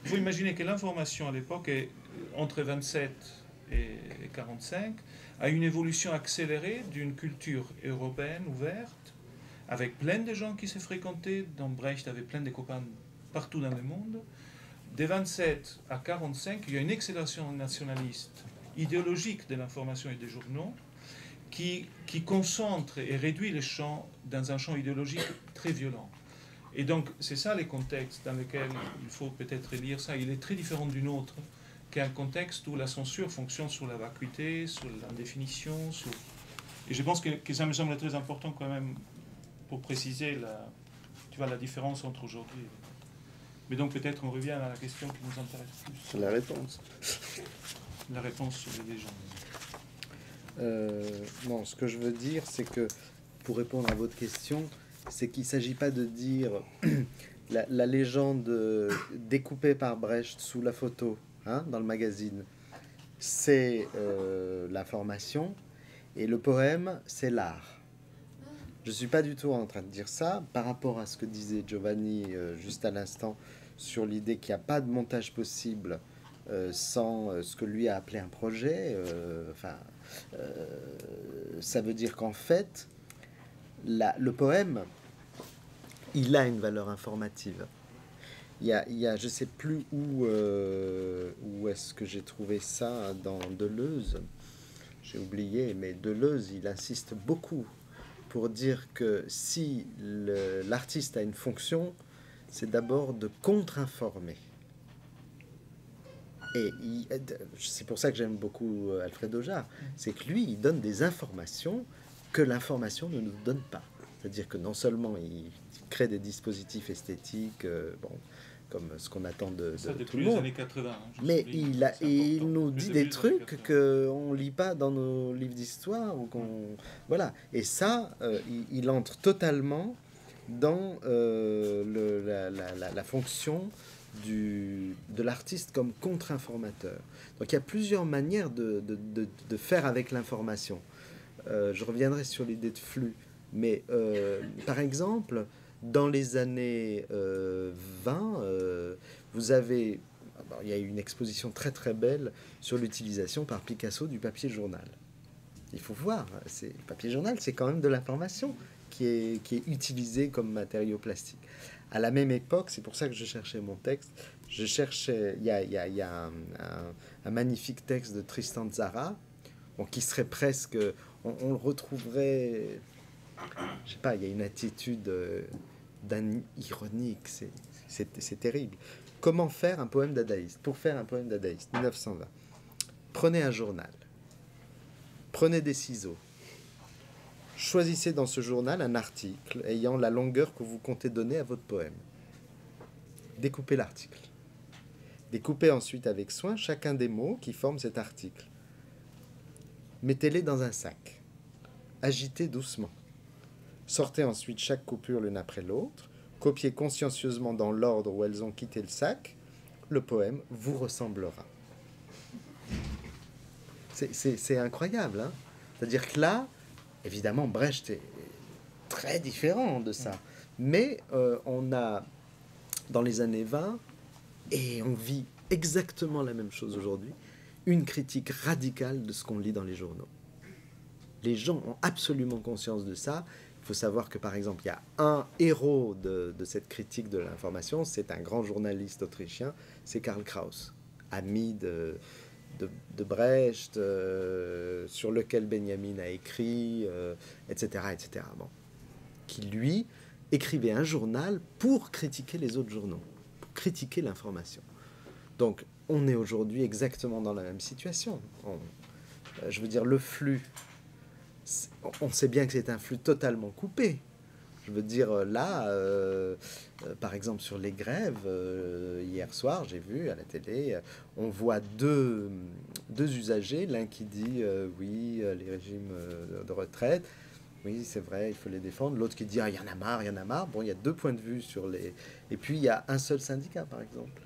Il faut imaginer que l'information à l'époque, entre 27 et 45, a une évolution accélérée d'une culture européenne ouverte, avec plein de gens qui se fréquentaient. Dans Brecht avait plein de copains partout dans le monde. Des 27 à 45, il y a une accélération nationaliste idéologique de l'information et des journaux qui concentre et réduit les champs dans un champ idéologique très violent. Et donc, c'est ça les contextes dans lesquels il faut peut-être lire ça. Il est très différent d'une autre, qu'un contexte où la censure fonctionne sur la vacuité, sur l'indéfinition. Sur... Et je pense que ça me semble très important quand même pour préciser la différence entre aujourd'hui. Mais donc peut-être on revient à la question qui nous intéresse plus. C'est la réponse. La réponse sur les légendes. Non, ce que je veux dire, c'est que, pour répondre à votre question, c'est qu'il ne s'agit pas de dire la légende découpée par Brecht sous la photo, hein, dans le magazine, c'est l'information, et le poème, c'est l'art. Je ne suis pas du tout en train de dire ça, par rapport à ce que disait Giovanni juste à l'instant, sur l'idée qu'il n'y a pas de montage possible sans ce que lui a appelé un projet. Ça veut dire qu'en fait, le poème, il a une valeur informative. Il y a je ne sais plus où est-ce que j'ai trouvé ça dans Deleuze. J'ai oublié, mais Deleuze, il insiste beaucoup pour dire que si l'artiste a une fonction, c'est d'abord de contre-informer. Et c'est pour ça que j'aime beaucoup Alfred Ojard, c'est que lui, il donne des informations que l'information ne nous donne pas. C'est-à-dire que non seulement il crée des dispositifs esthétiques, comme ce qu'on attend de tout le monde, années 80, hein, mais il nous dit des trucs qu'on ne lit pas dans nos livres d'histoire. Voilà. Et ça, il entre totalement dans la fonction de l'artiste comme contre-informateur. Donc il y a plusieurs manières de faire avec l'information. Je reviendrai sur l'idée de flux, mais par exemple, dans les années 20, vous avez... il y a eu une exposition très très belle sur l'utilisation par Picasso du papier journal. Il faut voir, le papier journal, c'est quand même de l'information qui est utilisée comme matériau plastique. À la même époque, c'est pour ça que je cherchais mon texte, il y a un magnifique texte de Tristan Tzara, qui serait presque, on le retrouverait, je sais pas, il y a une attitude ironique, c'est terrible. Comment faire un poème dadaïste? Pour faire un poème dadaïste, 1920, prenez un journal, prenez des ciseaux, choisissez dans ce journal un article ayant la longueur que vous comptez donner à votre poème. Découpez l'article. Découpez ensuite avec soin chacun des mots qui forment cet article. Mettez-les dans un sac. Agitez doucement. Sortez ensuite chaque coupure l'une après l'autre. Copiez consciencieusement dans l'ordre où elles ont quitté le sac. Le poème vous ressemblera. C'est incroyable, hein? C'est-à-dire que là, évidemment, Brecht est très différent de ça. Mais on a, dans les années 20, et on vit exactement la même chose aujourd'hui, une critique radicale de ce qu'on lit dans les journaux. Les gens ont absolument conscience de ça. Il faut savoir que, par exemple, il y a un héros de cette critique de l'information, c'est un grand journaliste autrichien, c'est Karl Kraus, ami de Brecht, sur lequel Benjamin a écrit, etc. etc. Bon. Qui, lui, écrivait un journal pour critiquer les autres journaux, pour critiquer l'information. Donc, on est aujourd'hui exactement dans la même situation. Je veux dire, le flux, on sait bien que c'est un flux totalement coupé. Je veux dire, là, par exemple, sur les grèves, hier soir, j'ai vu à la télé, on voit deux usagers, l'un qui dit oui, les régimes de retraite, oui, c'est vrai, il faut les défendre. L'autre qui dit il y en a marre, il y en a marre. Bon, il y a deux points de vue sur les... Et puis, il y a un seul syndicat, par exemple,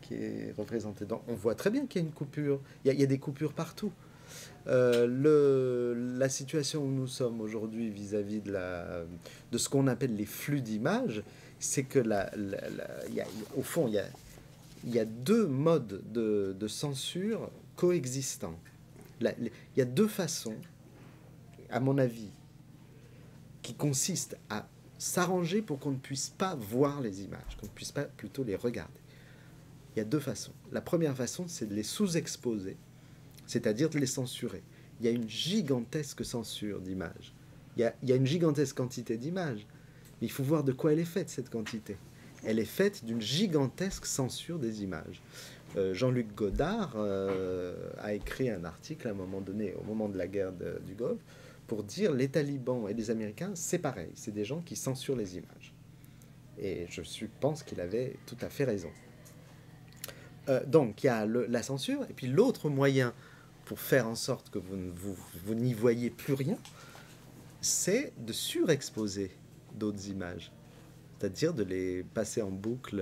qui est représenté. Donc, on voit très bien qu'il y a une coupure. Il y a des coupures partout. La situation où nous sommes aujourd'hui vis-à-vis de ce qu'on appelle les flux d'images, c'est que au fond, il il y a deux modes de censure coexistants. Il y a deux façons, à mon avis, qui consistent à s'arranger pour qu'on ne puisse pas voir les images, qu'on ne puisse pas plutôt les regarder. Il y a deux façons. La première façon, c'est de les sous-exposer, c'est-à-dire de les censurer. Il y a une gigantesque censure d'images. Il y a une gigantesque quantité d'images. Mais il faut voir de quoi elle est faite, cette quantité. Elle est faite d'une gigantesque censure des images. Jean-Luc Godard a écrit un article à un moment donné, au moment de la guerre du Golfe, pour dire les talibans et les Américains, c'est pareil, c'est des gens qui censurent les images. Et je pense qu'il avait tout à fait raison. Donc il y a la censure, et puis l'autre moyen pour faire en sorte que vous n'y voyez plus rien, c'est de surexposer d'autres images. C'est-à-dire de les passer en boucle,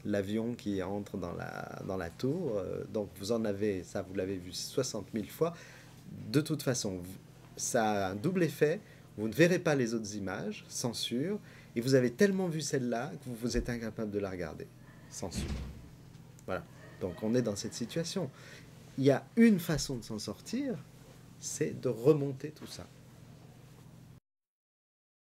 l'avion qui entre dans la tour. Donc vous en avez, ça vous l'avez vu 60 000 fois. De toute façon, ça a un double effet. Vous ne verrez pas les autres images, censure, et vous avez tellement vu celle-là que vous êtes incapable de la regarder, censure. Voilà. Donc on est dans cette situation. Il y a une façon de s'en sortir, c'est de remonter tout ça.